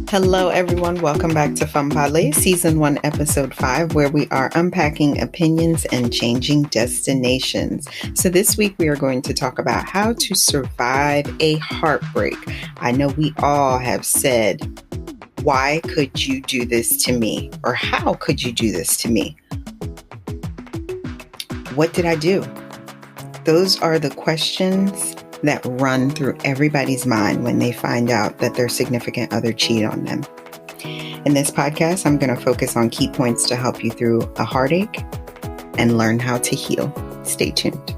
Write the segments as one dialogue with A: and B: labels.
A: Hello, everyone. Welcome back to Femme Parler, Season 1, Episode 5, where we are unpacking opinions and changing destinations. So this week, we are going to talk about how to survive a heartbreak. I know we all have said, why could you do this to me? Or how could you do this to me? What did I do? Those are the questions that run through everybody's mind when they find out that their significant other cheated on them. In this podcast, I'm going to focus on key points to help you through a heartache and learn how to heal. Stay tuned.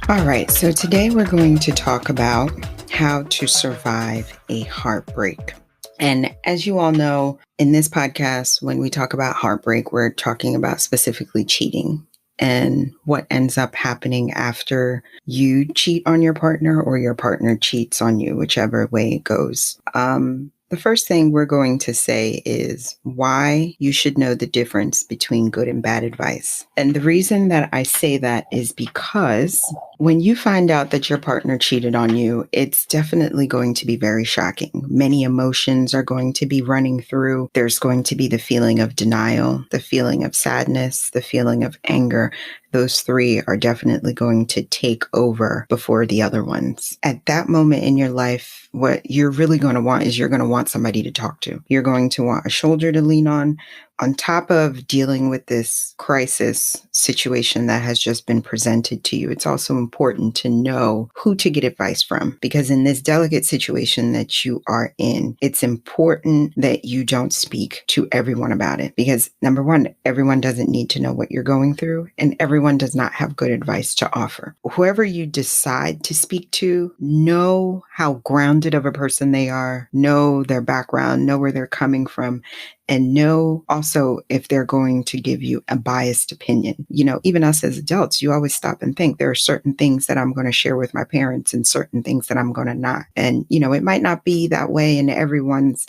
A: All right, so today we're going to talk about how to survive a heartbreak. And as you all know, in this podcast, when we talk about heartbreak, we're talking about specifically cheating and what ends up happening after you cheat on your partner or your partner cheats on you, whichever way it goes. The first thing we're going to say is why you should know the difference between good and bad advice. And the reason that I say that is because when you find out that your partner cheated on you, it's definitely going to be very shocking. Many emotions are going to be running through. There's going to be the feeling of denial, the feeling of sadness, the feeling of anger. Those three are definitely going to take over before the other ones. At that moment in your life, what you're really going to want is you're going to want somebody to talk to. You're going to want a shoulder to lean on. On top of dealing with this crisis situation that has just been presented to you, it's also important to know who to get advice from, because in this delicate situation that you are in, it's important that you don't speak to everyone about it, because number one, everyone doesn't need to know what you're going through, and everyone does not have good advice to offer. Whoever you decide to speak to, know how grounded of a person they are, know their background, know where they're coming from, and know also if they're going to give you a biased opinion. You know, even us as adults, you always stop and think there are certain things that I'm going to share with my parents and certain things that I'm going to not. And, you know, it might not be that way in everyone's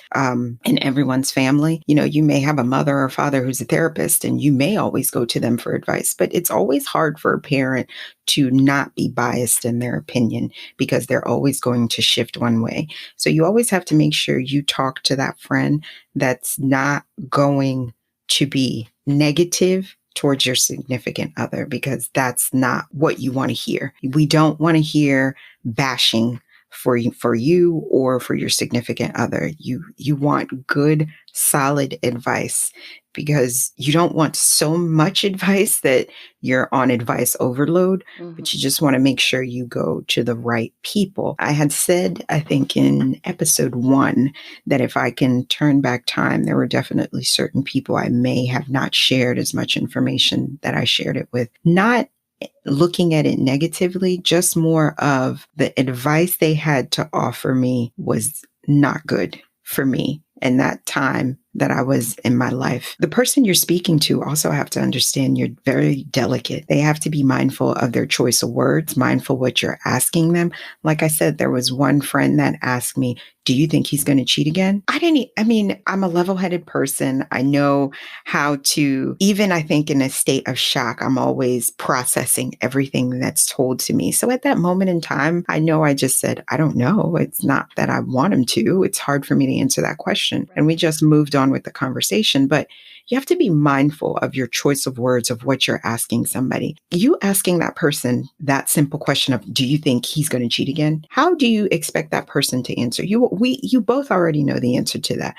A: family. You know, you may have a mother or father who's a therapist and you may always go to them for advice, but it's always hard for a parent to not be biased in their opinion because they're always going to shift one way. So you always have to make sure you talk to that friend that's not going to be negative towards your significant other, because that's not what you want to hear. We don't want to hear bashing for you or for your significant other. You want good, solid advice, because you don't want so much advice that you're on advice overload, but you just want to make sure you go to the right people. I had said, I think in episode 1, that if I can turn back time, there were definitely certain people I may have not shared as much information that I shared it with. Not looking at it negatively, just more of the advice they had to offer me was not good for me in that time that I was in my life. The person you're speaking to also have to understand you're very delicate. They have to be mindful of their choice of words, mindful what you're asking them. Like I said, there was one friend that asked me, do you think he's going to cheat again? I'm a level-headed person. I know how to, even I think in a state of shock, I'm always processing everything that's told to me. So at that moment in time, I know I just said, I don't know. It's not that I want him to. It's hard for me to answer that question. And we just moved on with the conversation. But you have to be mindful of your choice of words, of what you're asking somebody. You asking that person that simple question of, do you think he's going to cheat again? How do you expect that person to answer? You both already know the answer to that.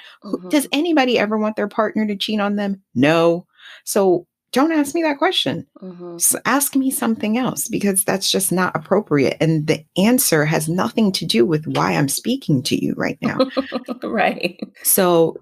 A: Does anybody ever want their partner to cheat on them? No. So don't ask me that question. So ask me something else, because that's just not appropriate. And the answer has nothing to do with why I'm speaking to you right now.
B: Right.
A: So,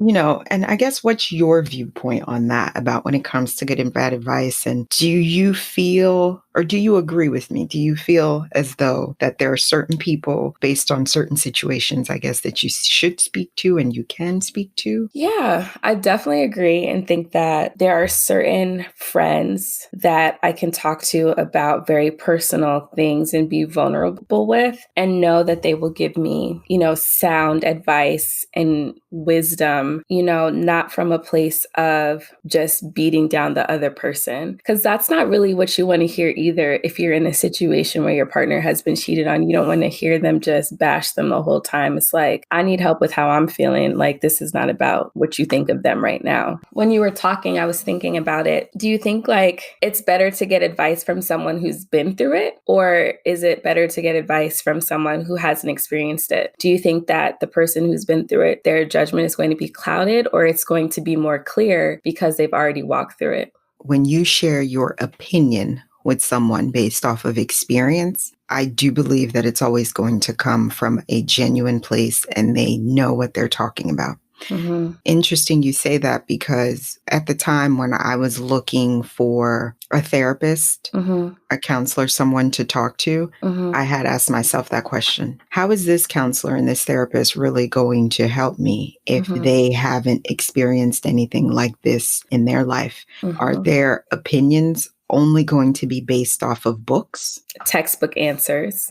A: and I guess what's your viewpoint on that about when it comes to good and bad advice? And do you feel Or do you agree with me? Do you feel as though that there are certain people based on certain situations, I guess, that you should speak to and you can speak to?
B: Yeah, I definitely agree and think that there are certain friends that I can talk to about very personal things and be vulnerable with and know that they will give me, sound advice and wisdom, not from a place of just beating down the other person. Because that's not really what you want to hear either. If you're in a situation where your partner has been cheated on, you don't want to hear them just bash them the whole time. It's like, I need help with how I'm feeling. Like, this is not about what you think of them right now. When you were talking, I was thinking about it. Do you think like it's better to get advice from someone who's been through it? Or is it better to get advice from someone who hasn't experienced it? Do you think that the person who's been through it, their judgment is going to be clouded, or it's going to be more clear because they've already walked through it?
A: When you share your opinion with someone based off of experience, I do believe that it's always going to come from a genuine place and they know what they're talking about.
B: Mm-hmm.
A: Interesting you say that, because at the time when I was looking for a therapist,
B: Mm-hmm.
A: a counselor, someone to talk to,
B: Mm-hmm.
A: I had asked myself that question. How is this counselor and this therapist really going to help me if
B: Mm-hmm.
A: they haven't experienced anything like this in their life? Are
B: Mm-hmm.
A: their opinions only going to be based off of books?
B: Textbook answers.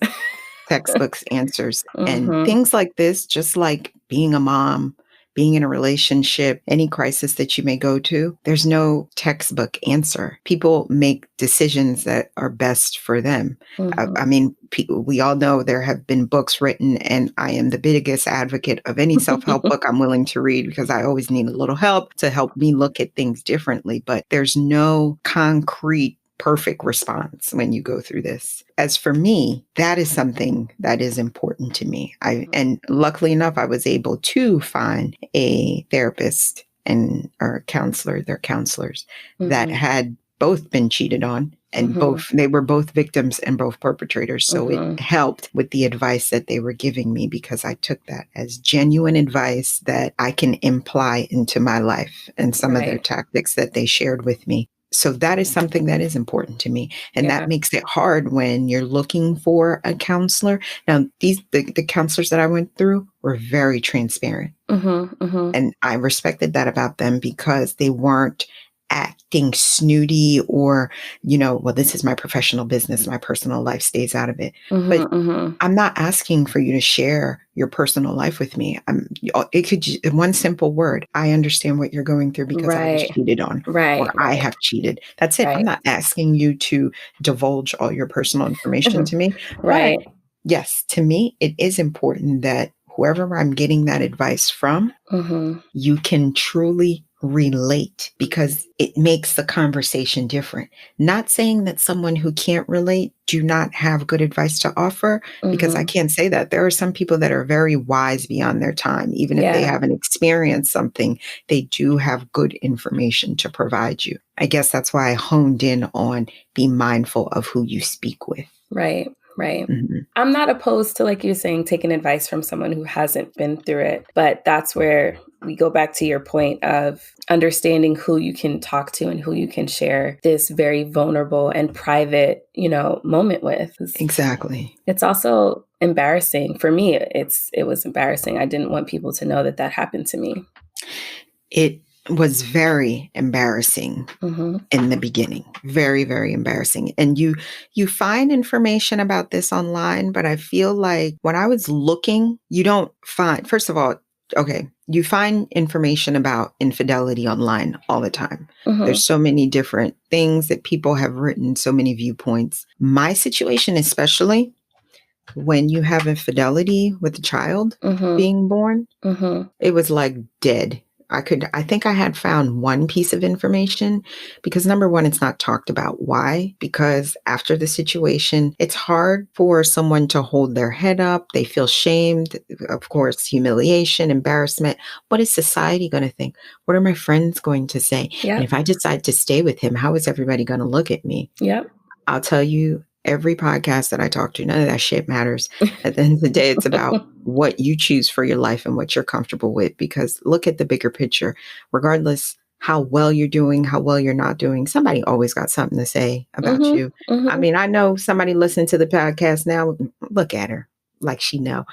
A: Textbooks, answers, and
B: Mm-hmm.
A: things like this, just like being a mom, being in a relationship, any crisis that you may go to, there's no textbook answer. People make decisions that are best for them.
B: Mm-hmm.
A: I mean, we all know there have been books written, and I am the biggest advocate of any self-help book I'm willing to read because I always need a little help to help me look at things differently. But there's no concrete perfect response when you go through this. As for me, that is something that is important to me. And luckily enough, I was able to find a therapist and or counselor, they're counselors, that
B: Mm-hmm.
A: had both been cheated on, and
B: Mm-hmm.
A: they were both victims and both perpetrators. So it
B: Mm-hmm.
A: helped with the advice that they were giving me, because I took that as genuine advice that I can imply into my life and some of their
B: Right.
A: tactics that they shared with me. So that is something that is important to me. And that
B: Yeah.
A: makes it hard when you're looking for a counselor. Now, the counselors that I went through were very transparent.
B: Mm-hmm. Mm-hmm.
A: And I respected that about them, because they weren't acting snooty or, well, this is my professional business. My personal life stays out of it. But
B: Mm-hmm. Mm-hmm.
A: I'm not asking for you to share your personal life with me. It could, one simple word: I understand what you're going through because I was
B: Right.
A: cheated on,
B: Right.
A: or I
B: Right.
A: have cheated. That's it. I'm
B: Right.
A: not asking you to divulge all your personal information to me. But
B: Right.
A: yes, to me, it is important that whoever I'm getting that advice from,
B: Mm-hmm.
A: you can truly relate, because it makes the conversation different. Not saying that someone who can't relate do not have good advice to offer, because I
B: Mm-hmm.
A: can't say that. There are some people that are very wise beyond their time. Even if they
B: Yeah.
A: haven't experienced something, they do have good information to provide you. I guess that's why I honed in on be mindful of who you speak with.
B: Right. Right.
A: Mhm.
B: I'm not opposed to, like you're saying, taking advice from someone who hasn't been through it. But that's where we go back to your point of understanding who you can talk to and who you can share this very vulnerable and private, moment with.
A: Exactly.
B: It's also embarrassing. For me, it was embarrassing. I didn't want people to know that that happened to me.
A: It was very embarrassing
B: Mm-hmm.
A: in the beginning. Very, very embarrassing. And you find information about this online, but I feel like when I was looking, you don't find, first of all, okay, you find information about infidelity online all the time.
B: Mm-hmm.
A: There's so many different things that people have written, so many viewpoints. My situation, especially when you have infidelity with a child
B: Mm-hmm.
A: being born,
B: Mm-hmm.
A: it was like dead. I think I had found one piece of information, because number one, it's not talked about. Why? Because after the situation, it's hard for someone to hold their head up. They feel shamed, of course, humiliation, embarrassment. What is society going to think? What are my friends going to say? And
B: Yep.
A: if I decide to stay with him, how is everybody going to look at me?
B: Yep.
A: I'll tell you, every podcast that I talk to, none of that shit matters. At the end of the day, it's about what you choose for your life and what you're comfortable with. Because look at the bigger picture. Regardless how well you're doing, how well you're not doing. Somebody always got something to say about
B: Mhm.
A: you. I
B: Mhm.
A: mean, I know somebody listening to the podcast now, look at her like she know.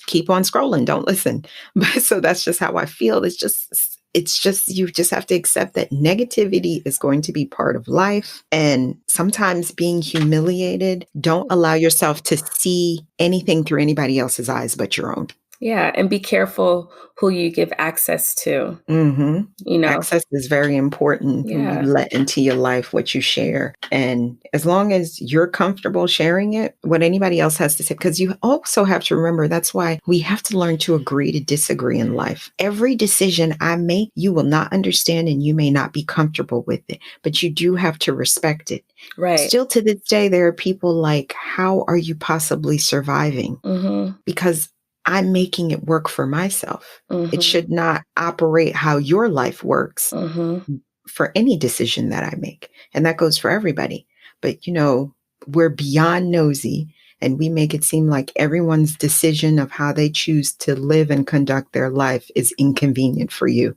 A: Keep on scrolling, don't listen. But so that's just how I feel. It's just you just have to accept that negativity is going to be part of life, and sometimes being humiliated, don't allow yourself to see anything through anybody else's eyes but your own.
B: Yeah, and be careful who you give access to,
A: Hmm.
B: you know?
A: Access is very important. Who you
B: Yeah.
A: let into your life, what you share. And as long as you're comfortable sharing it, what anybody else has to say, because you also have to remember that's why we have to learn to agree to disagree in life. Every decision I make, you will not understand and you may not be comfortable with it, but you do have to respect it.
B: Right.
A: Still to this day, there are people like, how are you possibly surviving?
B: Mhm.
A: Because I'm making it work for myself. It
B: Mhm.
A: should not operate how your life works
B: Mhm.
A: for any decision that I make. And that goes for everybody. But, we're beyond nosy and we make it seem like everyone's decision of how they choose to live and conduct their life is inconvenient for you.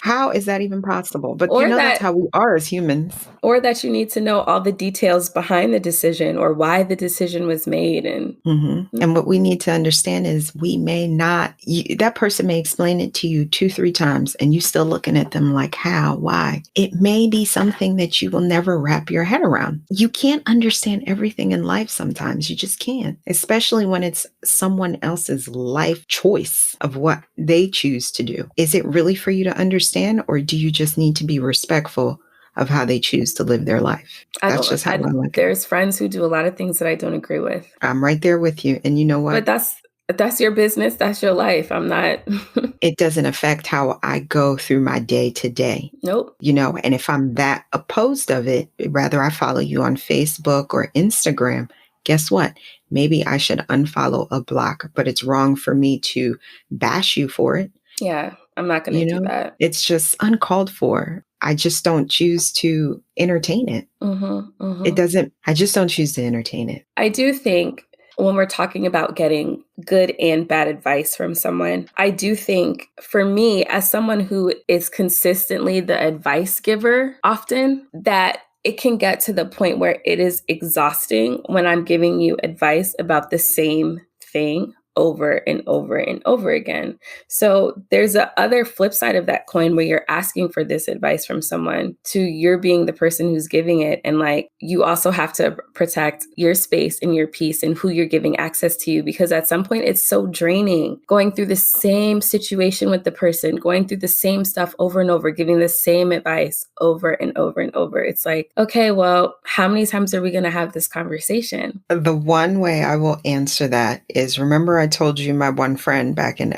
A: How is that even possible? But
B: Or
A: that's
B: that
A: how we are as humans.
B: or that you need to know all the details behind the decision or why the decision was made and
A: And what we need to understand is we may not, that person may explain it to you 2, 3 times and you still looking at them like, how, why? It may be something that you will never wrap your head around. You can't understand everything in life sometimes. You just can't, especially when it's someone else's life choice of what they choose to do. Is it really for you to understand, or do you just need to be respectful of how they choose to live their life?
B: I
A: That's
B: don't
A: just how I look at it.
B: there's friends who do a lot of things that I don't agree with.
A: I'm right there with you. And you know
B: But
A: what?
B: that's your business, that's your life. I'm not
A: It doesn't affect how I go through my day to day.
B: Nope.
A: And if I'm that opposed of it, rather I follow you on Facebook or Instagram, guess what? Maybe I should unfollow a block, but it's wrong for me to bash you for it.
B: Yeah, I'm not going to do that.
A: It's just uncalled for. I just don't choose to entertain it.
B: Mhm.
A: It
B: Mhm.
A: doesn't, I just don't choose to entertain it.
B: I do think when we're talking about getting good and bad advice from someone, I do think for me, as someone who is consistently the advice giver often, that it can get to the point where it is exhausting when I'm giving you advice about the same thing over and over and over again. So there's a other flip side of that coin where you're asking for this advice from someone to you're being the person who's giving it. And like, you also have to protect your space and your peace and who you're giving access to you, because at some point it's so draining going through the same situation with the person, going through the same stuff over and over, giving the same advice over and over and over. It's like, okay, well, how many times are we going to have this conversation?
A: The one way I will answer that is, remember I told you my one friend back in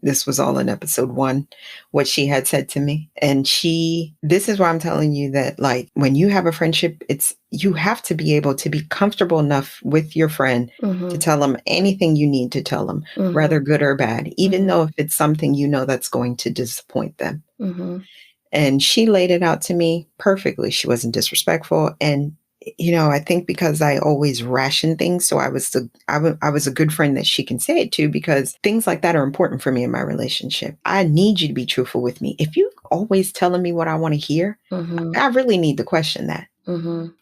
A: this was all in episode 1, what she had said to me. And this is why I'm telling you that, like, when you have a friendship, you have to be able to be comfortable enough with your friend to tell them anything you need to tell them, whether good or bad, even though if it's something that's going to disappoint them. And she laid it out to me perfectly. She wasn't disrespectful. And I think because I always ration things, so I was a good friend that she can say it to, because things like that are important for me in my relationship. I need you to be truthful with me. If you always telling me what I want to hear, I really need to question that.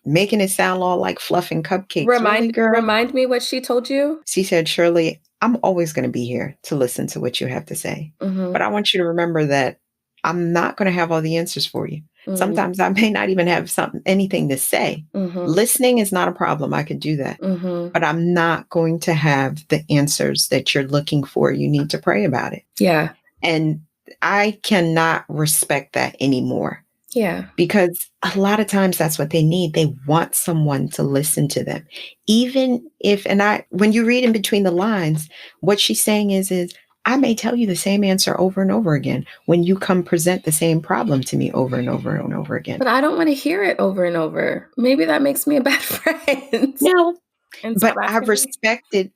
A: Making it sound all like fluff and cupcakes. Really, girl?
B: Remind me what she told you.
A: She said, Shirley, I'm always going to be here to listen to what you have to say. But I want you to remember that I'm not going to have all the answers for you. Sometimes I may not even have anything to say. Listening is not a problem. I could do that. But I'm not going to have the answers that you're looking for. You need to pray about it.
B: Yeah.
A: And I cannot respect that anymore.
B: Yeah.
A: Because a lot of times that's what they need. They want someone to listen to them. Even if, when you read in between the lines, what she's saying is I may tell you the same answer over and over again when you come present the same problem to me over and over and over again.
B: But I don't want to hear it over and over. Maybe that makes me a bad friend.
A: No, but I respected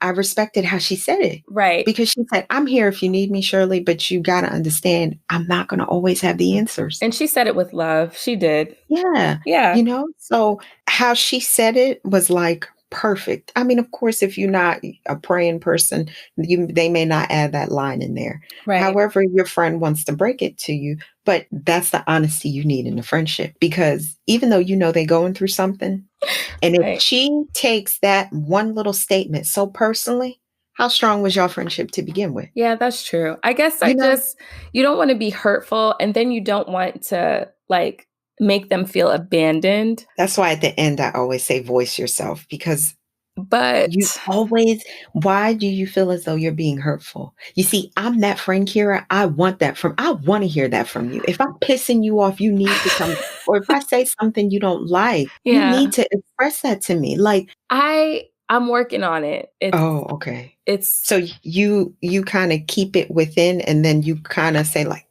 A: how she said it.
B: Right.
A: Because she said, I'm here if you need me, Shirley, but you got to understand, I'm not going to always have the answers.
B: And she said it with love. She did.
A: Yeah.
B: Yeah.
A: So how she said it was like perfect. I mean, of course, if you're not a praying person, they may not add that line in there.
B: Right.
A: However, your friend wants to break it to you, but that's the honesty you need in a friendship, because even though you know they're going through something, and if
B: Right.
A: she takes that one little statement so personally, how strong was your friendship to begin with?
B: Yeah, that's true. I guess
A: You know,
B: you don't want to be hurtful, and then you don't want to like make them feel abandoned.
A: that's why at the end I always say voice yourself, because you
B: But
A: always, why do you feel as though you're being hurtful? You see, I'm that friend, Kira. I want to hear that from you. If I'm pissing you off, you need to tell me. Or if I say something you don't like, you
B: yeah,
A: need to express that to me. Like,
B: I'm working on it.
A: oh, okay.
B: It's
A: So you kind of keep it within, and then you kind of say like,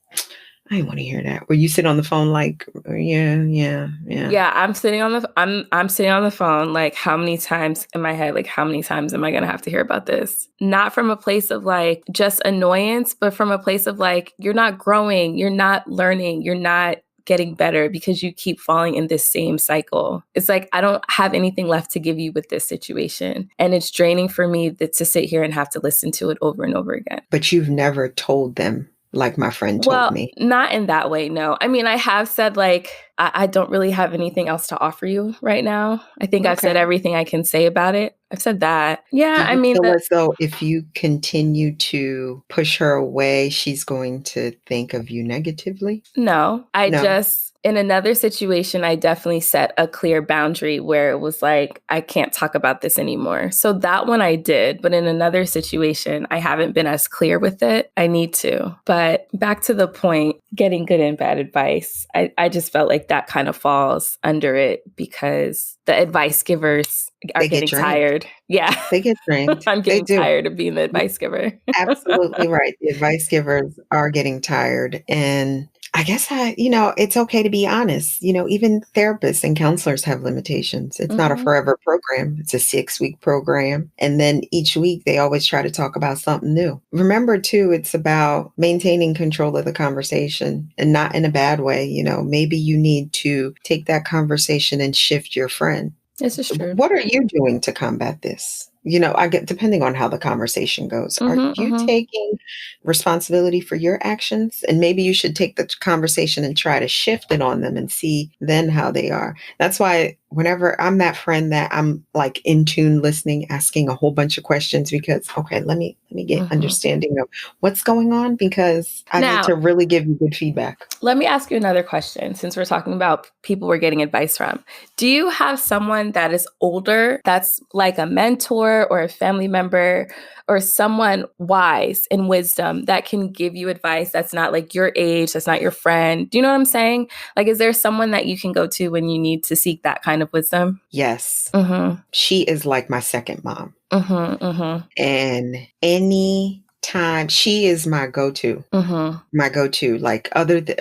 A: I didn't want to hear that. Or you sit on the phone like, yeah, yeah, yeah.
B: Yeah, I'm sitting on the phone like, how many times in my head, like how many times am I going to have to hear about this? Not from a place of like just annoyance, but from a place of like, you're not growing, you're not learning, you're not getting better because you keep falling in this same cycle. It's like, I don't have anything left to give you with this situation. And it's draining for me to sit here and have to listen to it over and over again.
A: But you've never told them like my friend told
B: Well,
A: me.
B: not in that way, no. I mean, I have said, like, I don't really have anything else to offer you right now. I think I've
A: Okay.
B: said everything I can say about it. I've said that.
A: Do
B: Yeah, I
A: you
B: mean,
A: feel as though if you continue to push her away, she's going to think of you negatively?
B: no.
A: No.
B: In another situation, I definitely set a clear boundary where it was like, I can't talk about this anymore. So that one I did. But in another situation, I haven't been as clear with it. I need to. But back to the point, getting good and bad advice, I just felt like that kind of falls under it because the advice givers are
A: They get
B: getting
A: drained.
B: tired. Yeah.
A: They get drained.
B: I'm
A: They
B: getting
A: do.
B: tired of being the advice giver.
A: Absolutely right. The advice givers are getting tired. And I guess it's okay to be honest. Even therapists and counselors have limitations. It's not a
B: hmm
A: forever program. It's a 6-week program. And then each week they always try to talk about something new. Remember too, it's about maintaining control of the conversation, and not in a bad way. Maybe you need to take that conversation and shift your friend.
B: This is true.
A: What are you doing to combat this? I get, depending on how the conversation goes. Are you
B: hmm
A: taking responsibility for your actions? And maybe you should take the conversation and try to shift it on them and see then how they are. That's why whenever I'm that friend that I'm like in tune listening, asking a whole bunch of questions, because okay, let me get understanding of what's going on, because I need
B: Now,
A: to really give you good feedback.
B: let me ask you another question since we're talking about people we're getting advice from. Do you have someone that is older that's like a mentor or a family member or someone wise in wisdom that can give you advice that's not like your age, that's not your friend? Do you know what I'm saying? Like, is there someone that you can go to when you need to seek that kind of wisdom?
A: Yes.
B: Mm-hmm.
A: She is like my second mom.
B: Mm-hmm. Mm-hmm.
A: And any time she is my go-to,
B: Mm-hmm.
A: like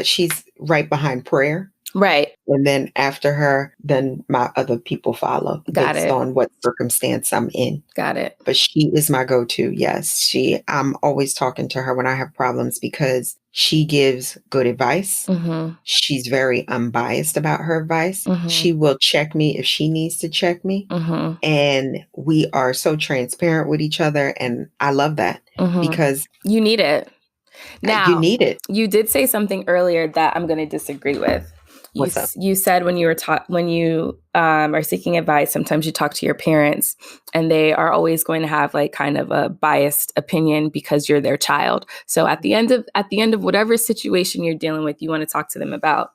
A: she's right behind prayer.
B: Right.
A: And then after her, then my other people follow
B: Got
A: based
B: it.
A: on what circumstance I'm in.
B: Got it.
A: But she is my go-to. Yes. I'm always talking to her when I have problems, because she gives good advice.
B: Mm-hmm.
A: She's very unbiased about her advice.
B: Mm-hmm.
A: She will check me if she needs to check me.
B: Mm-hmm.
A: And we are so transparent with each other. And I love that, because
B: You need it.
A: you
B: Now,
A: need it.
B: you did say something earlier that I'm going to disagree with.
A: What's up?
B: You said when you are seeking advice, sometimes you talk to your parents and they are always going to have like kind of a biased opinion because you're their child. So at the end of whatever situation you're dealing with, you want to talk to them about,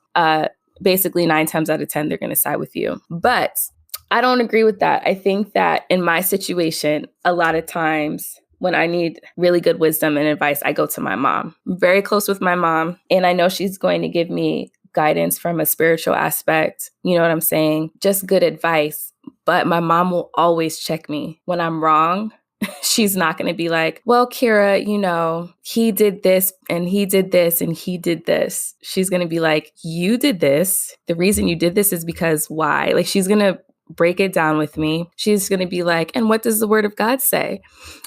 B: basically 9 times out of 10, they're going to side with you. But I don't agree with that. I think that in my situation, a lot of times when I need really good wisdom and advice, I go to my mom. I'm very close with my mom, and I know she's going to give me guidance from a spiritual aspect. You know what I'm saying? Just good advice. But my mom will always check me when I'm wrong. She's not going to be like, well, Kira, he did this and he did this and he did this. She's going to be like, you did this. The reason you did this is because why? Like, she's going to break it down with me. She's going to be like, and what does the word of God say?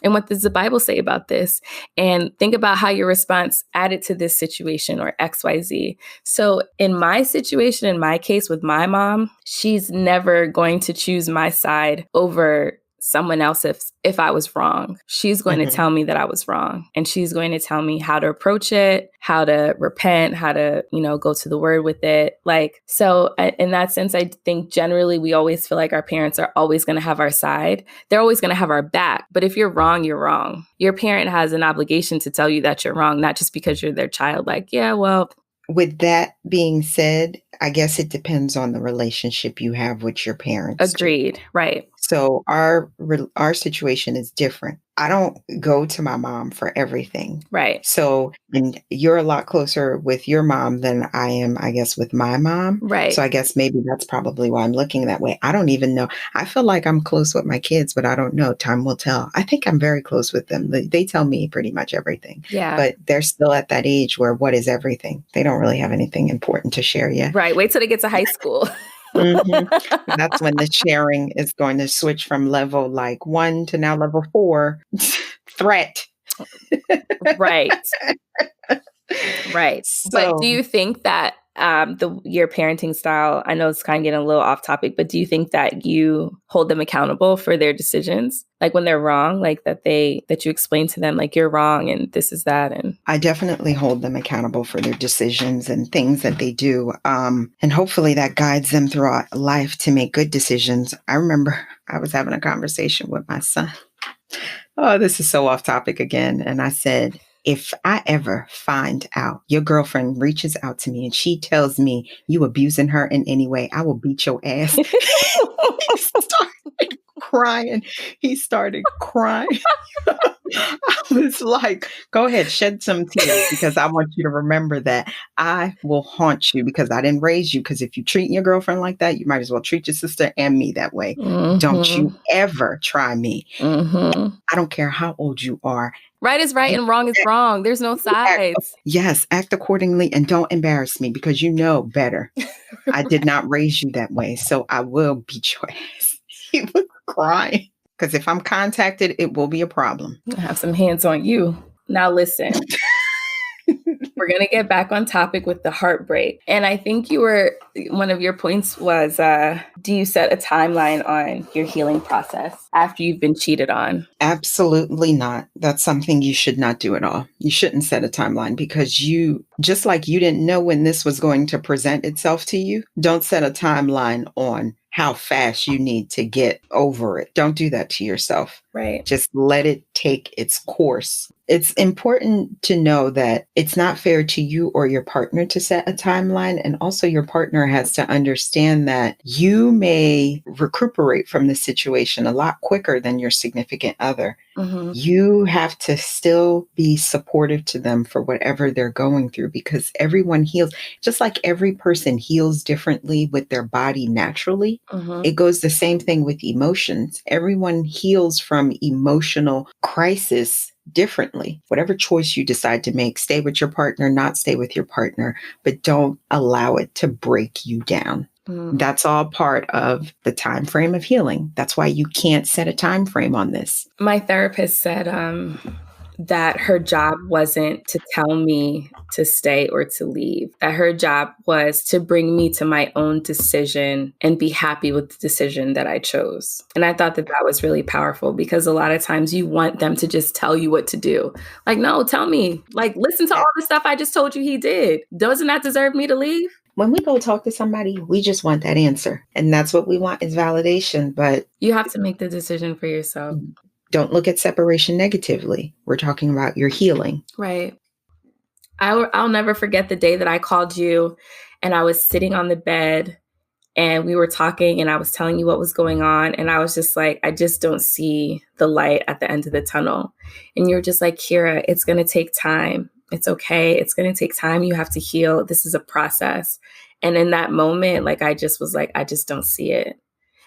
B: And what does the Bible say about this? And think about how your response added to this situation or XYZ. So in my situation, in my case with my mom, she's never going to choose my side over someone else if I was wrong. She's going to tell me that I was wrong. And she's going to tell me how to approach it, how to repent, how to, go to the word with it. Like, so in that sense, I think generally we always feel like our parents are always going to have our side. They're always going to have our back. But if you're wrong, you're wrong. Your parent has an obligation to tell you that you're wrong, not just because you're their child. Like, yeah, well.
A: With that being said, I guess it depends on the relationship you have with your parents.
B: Agreed. Too. Right.
A: So our situation is different. I don't go to my mom for everything.
B: Right.
A: So, and you're a lot closer with your mom than I am, I guess, with my mom.
B: Right.
A: So I guess maybe that's probably why I'm looking that way. I don't even know. I feel like I'm close with my kids, but I don't know. Time will tell. I think I'm very close with them. They tell me pretty much everything.
B: Yeah.
A: But they're still at that age where what is everything? They don't really have anything important to share yet.
B: Right. Wait till they get to high school.
A: That's when the sharing is going to switch from level 1 to now level 4. Threat.
B: Right. Right. So, but do you think that your parenting style, I know it's kind of getting a little off topic, but do you think that you hold them accountable for their decisions? Like when they're wrong, like that you explain to them, like you're wrong and this is that. And
A: I definitely hold them accountable for their decisions and things that they do. And hopefully that guides them throughout life to make good decisions. I remember I was having a conversation with my son. Oh, this is so off topic again. And I said, if I ever find out your girlfriend reaches out to me and she tells me you abusing her in any way, I will beat your ass. He started crying. I was like, go ahead, shed some tears because I want you to remember that I will haunt you because I didn't raise you. Because if you treat your girlfriend like that, you might as well treat your sister and me that way. Don't you ever try me. I don't care how old you are.
B: Right is right and wrong is wrong. There's no sides.
A: Yes, act accordingly and don't embarrass me because you know better. I did not raise you that way, so I will beat your ass. He was crying because if I'm contacted, it will be a problem.
B: I have some hands on you. Now listen. We're going to get back on topic with the heartbreak. And I think one of your points was, do you set a timeline on your healing process after you've been cheated on?
A: Absolutely not. That's something you should not do at all. You shouldn't set a timeline because just like you didn't know when this was going to present itself to you, don't set a timeline on how fast you need to get over it. Don't do that to yourself.
B: Right.
A: Just let it take its course. It's important to know that it's not fair to you or your partner to set a timeline. And also your partner has to understand that you may recuperate from the situation a lot quicker than your significant other. Mm-hmm. You have to still be supportive to them for whatever they're going through because everyone heals. Just like every person heals differently with their body naturally, it goes the same thing with emotions. Everyone heals from emotional crisis differently. Whatever choice you decide to make, stay with your partner, not stay with your partner, but don't allow it to break you down. That's all part of the time frame of healing. That's why you can't set a time frame on this.
B: My therapist said that her job wasn't to tell me to stay or to leave, that her job was to bring me to my own decision and be happy with the decision that I chose. And I thought that was really powerful because a lot of times you want them to just tell you what to do. Like, no, tell me, like, listen to all the stuff I just told you he did. Doesn't that deserve me to leave?
A: When we go talk to somebody, we just want that answer. And that's what we want is validation. But
B: you have to make the decision for yourself.
A: Don't look at separation negatively. We're talking about your healing.
B: Right. I'll never forget the day that I called you and I was sitting on the bed and we were talking and I was telling you what was going on. And I was just like, I just don't see the light at the end of the tunnel. And you're just like, Kira, it's going to take time. It's okay. It's going to take time. You have to heal. This is a process. And in that moment, like, I just was like, I just don't see it.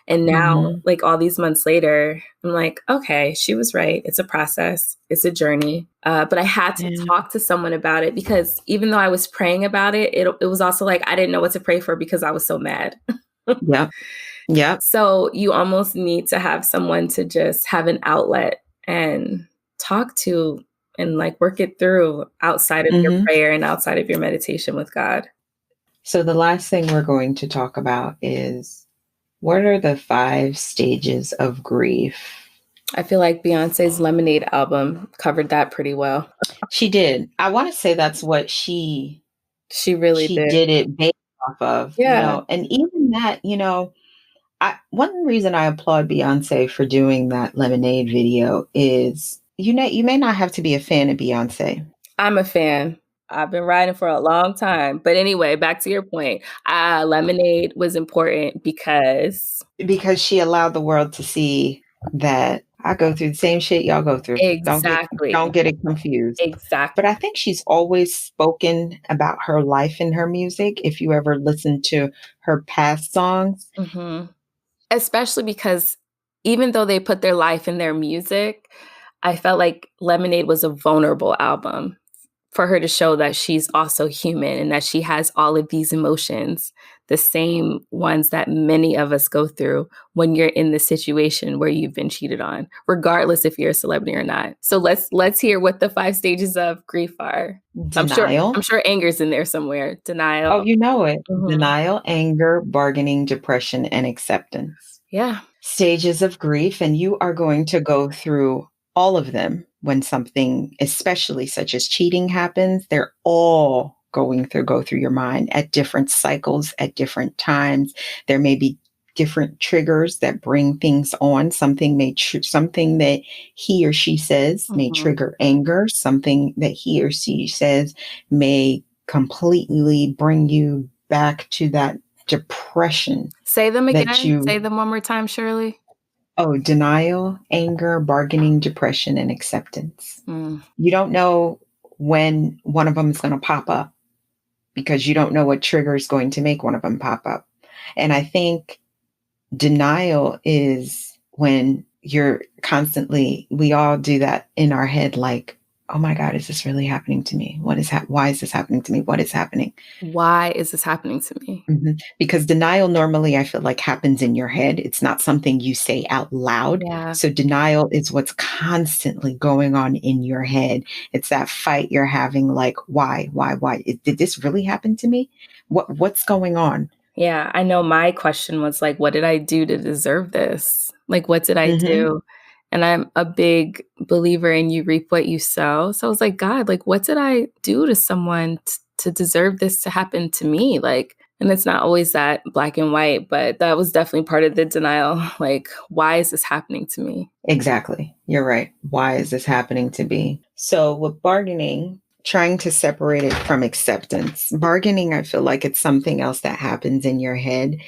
B: And now, like all these months later, I'm like, okay, she was right. It's a process. It's a journey. But I had to talk to someone about it because even though I was praying about it, it was also like, I didn't know what to pray for because I was so mad.
A: Yeah. Yep.
B: So you almost need to have someone to just have an outlet and talk to and like work it through outside of your
A: Hmm.
B: prayer and outside of your meditation with God.
A: So the last thing we're going to talk about is, what are the 5 stages of grief?
B: I feel like Beyonce's Lemonade album covered that pretty well.
A: She did. I want to say that's what
B: She really
A: she
B: did.
A: did it based off of,
B: Yeah.
A: and even that, one reason I applaud Beyonce for doing that Lemonade video is, you may not have to be a fan of Beyonce.
B: I'm a fan. I've been riding for a long time. But anyway, back to your point. Lemonade was important
A: Because she allowed the world to see that I go through the same shit y'all go through. Don't
B: exactly,
A: get it confused.
B: exactly.
A: But I think she's always spoken about her life in her music. If you ever listen to her past songs,
B: Hmm. Especially because even though they put their life in their music, I felt like Lemonade was a vulnerable album for her to show that she's also human and that she has all of these emotions, the same ones that many of us go through when you're in the situation where you've been cheated on, regardless if you're a celebrity or not. So let's hear what the 5 stages of grief are. I'm
A: denial.
B: sure anger's in there somewhere. Denial.
A: Oh, you know it.
B: Mhm.
A: Denial, anger, bargaining, depression, and acceptance.
B: Yeah.
A: Stages of grief, and you are going to go through all of them when something, especially such as cheating, happens. They're all go through your mind at different cycles, at different times. There may be different triggers that bring things on. Something that he or she says may
B: Mhm.
A: trigger anger. Something that he or she says may completely bring you back to that depression
B: Say them
A: that
B: again.
A: you
B: Say them one more time, Shirley.
A: Oh, denial, anger, bargaining, depression, and acceptance.
B: Mm.
A: You don't know when one of them is going to pop up, because you don't know what trigger is going to make one of them pop up. And I think denial is when we all do that in our head, like, oh my God, is this really happening to me? Why is this happening to me? What is happening?
B: Why is this happening to me?
A: Because denial normally, I feel like, happens in your head. It's not something you say out loud.
B: Yeah.
A: So denial is what's constantly going on in your head. It's that fight you're having, like, why? Did this really happen to me? What's going on?
B: Yeah, I know my question was like, what did I do to deserve this? Like, what did I
A: Hmm.
B: do? And I'm a big believer in you reap what you sow. So I was like, God, like, what did I do to someone to deserve this to happen to me? Like, and it's not always that black and white, but that was definitely part of the denial. Like, why is this happening to me?
A: Exactly. You're right. Why is this happening to me? So with bargaining, trying to separate it from acceptance. Bargaining, I feel like it's something else that happens in your head.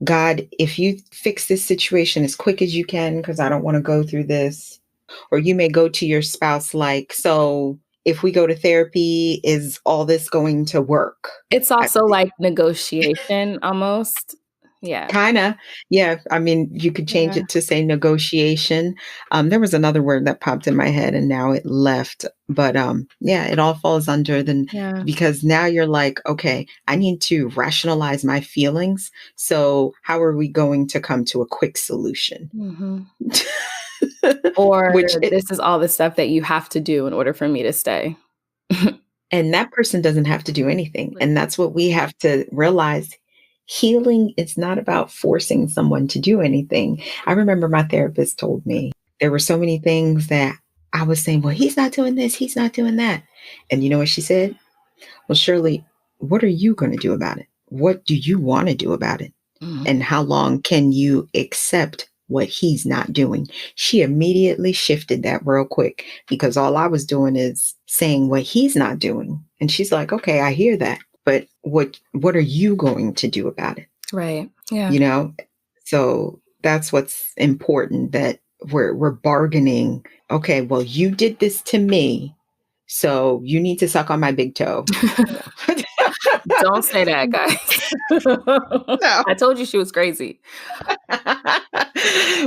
A: God, if you fix this situation as quick as you can, because I don't want to go through this. Or you may go to your spouse like, so if we go to therapy, is all this going to work?
B: It's also like negotiation almost. Yeah.
A: Kind of. Yeah. I mean, you could change
B: Yeah.
A: it to say negotiation. There was another word that popped in my head and now it left. But yeah, it all falls under
B: Yeah.
A: because now you're like, okay, I need to rationalize my feelings. So how are we going to come to a quick solution?
B: Hmm. Or
A: Which
B: this is all the stuff that you have to do in order for me to stay.
A: And that person doesn't have to do anything. And that's what we have to realize. Healing is not about forcing someone to do anything. I remember my therapist told me there were so many things that I was saying, well, he's not doing this, he's not doing that. And you know what she said? Well, Shirley, what are you going to do about it? What do you want to do about it?
B: Mhm.
A: And how long can you accept what he's not doing? She immediately shifted that real quick because all I was doing is saying what he's not doing. And she's like, okay, I hear that. But what are you going to do about it?
B: Right. Yeah.
A: You know? So that's what's important, that we're bargaining. Okay, well, you did this to me, so you need to suck on my big toe.
B: Don't say that, guys.
A: No.
B: I told you she was crazy.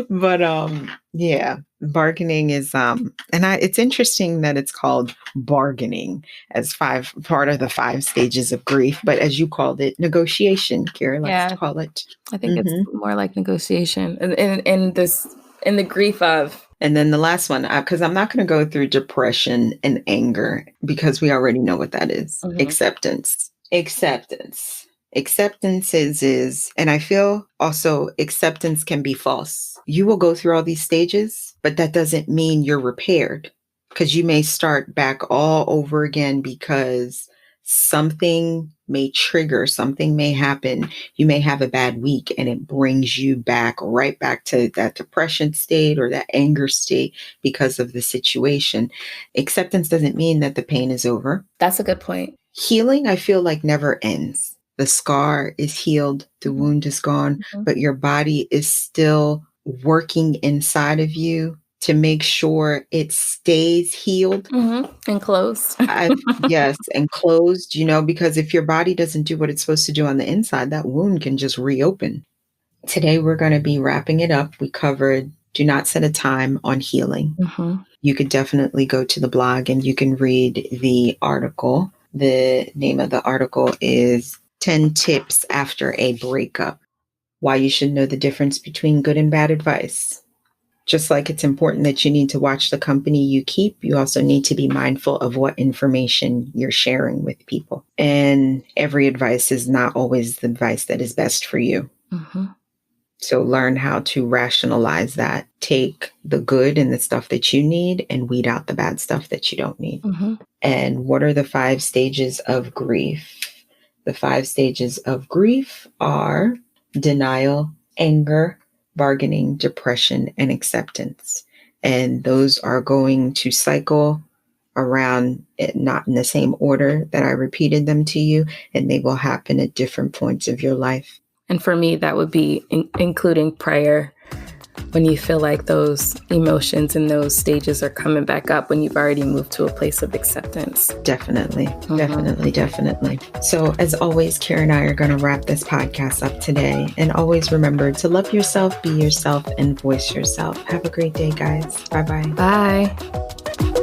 A: But yeah, bargaining is it's interesting that it's called bargaining as part of the 5 stages of grief, but as you called it, negotiation, Kira likes to
B: Yeah,
A: call it.
B: I think it's
A: Hmm.
B: more like negotiation and this in the grief of.
A: And then the last one, because I'm not going to go through depression and anger because we already know what that is.
B: Mhm.
A: Acceptance. Acceptance. Acceptance is, and I feel also acceptance can be false. You will go through all these stages, but that doesn't mean you're repaired because you may start back all over again because something may trigger, something may happen. You may have a bad week and it brings you back right back to that depression state or that anger state because of the situation. Acceptance doesn't mean that the pain is over.
B: That's a good point.
A: Healing, I feel like, never ends. The scar is healed, the
B: Mhm.
A: wound is gone,
B: Mhm.
A: but your body is still working inside of you to make sure it stays healed.
B: And closed.
A: Yes, and closed, because if your body doesn't do what it's supposed to do on the inside, that wound can just reopen. Today, we're going to be wrapping it up. We covered do not set a time on healing.
B: Mhm.
A: You could definitely go to the blog and you can read the article. The name of the article is 10 Tips After a Breakup. Why you should know the difference between good and bad advice. Just like it's important that you need to watch the company you keep, you also need to be mindful of what information you're sharing with people. And every advice is not always the advice that is best for you.
B: Mhm.
A: So learn how to rationalize that. Take the good and the stuff that you need and weed out the bad stuff that you don't need.
B: Mhm.
A: And what are the 5 stages of grief? The 5 stages of grief are denial, anger, bargaining, depression, and acceptance. And those are going to cycle around it, not in the same order that I repeated them to you, and they will happen at different points of your life.
B: And for me, that would be including prayer when you feel like those emotions and those stages are coming back up when you've already moved to a place of acceptance.
A: Definitely, definitely. So as always, Kira and I are going to wrap this podcast up today. And always remember to love yourself, be yourself, and voice yourself. Have a great day, guys. Bye-bye.
B: Bye.